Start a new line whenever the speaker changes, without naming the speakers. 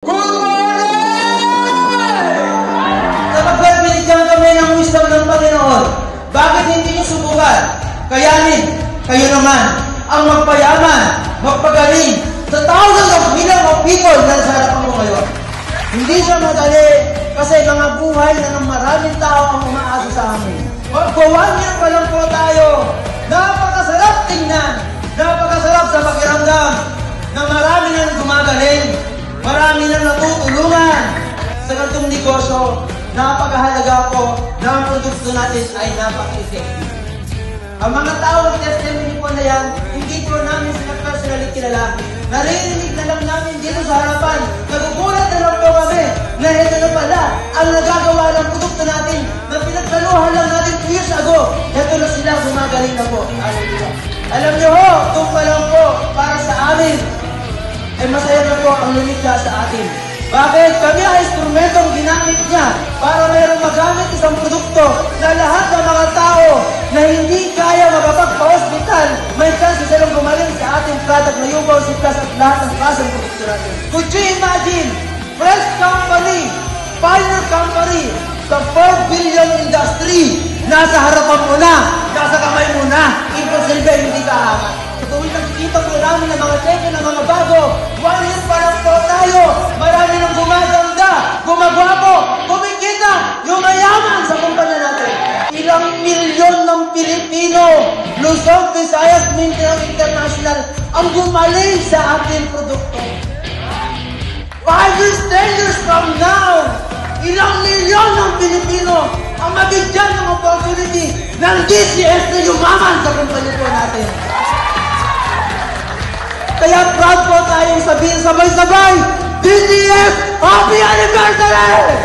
Good morning! Kapag binigyan kami ng wisdom ng Panginoon, bakit hindi niyo subukan? Kayanin, kayo naman ang magpayaman, magpagaling sa thousands of millions of people na nasa harapan mo ngayon. Hindi siya madali kasi mga buhay na ng maraming tao ang umaasa sa amin. Magpawan niya pa lang po tayo. Napakasarap tingnan, napakasarap sa pakiramdam na marami nang gumagaling. Marami na natutulungan sa ganitong negosyo. Napakahalaga po na ang produkto natin ay napaka-effective. Ang mga tao nag-testimony po na yan, hindi po namin sila personally kilala. Naririnig na lang namin dito sa harapan. Nagugulat na lang po kami na ito na pala ang nagagawa ng produkto natin na pinagsaluhan lang natin 2 years ago. Ito na sila, gumagaling na po. Alam niyo ho, ito pa lang po para sa amin. Ay masaya na po ang lumikha sa atin. Bakit? Kami ang instrumentong ginamit niya para mayroong magamit isang produkto na lahat ng mga tao na hindi kaya magpagpa-hospital, may chance silang gumaling sa ating product na yung Bausitas at lahat ng klaseng produkto natin. Could you imagine? Fresh company, pioneer company, the 4 billion industry, nasa harapan mo na, nasa kamay mo na, imposible hindi ka aangat. Tuwing nakikita mo namin ng mga cheque ng mga bago, 1 year pa lang po tayo, marami nang gumaganda, gumagwapo, kumikita, yung mayaman sa kumpanya natin. Ilang milyon ng Pilipino, Luzon, Visayas, Mindanao International, ang gumaling sa ating produkto. 5 years, 10 years from now, ilang milyon ng Pilipino ang mabigyan ng opportunity ng DCS na yumaman sa kumpanya po natin. Kaya proud po tayong sabihin sabay-sabay, DCS, Happy Anniversary!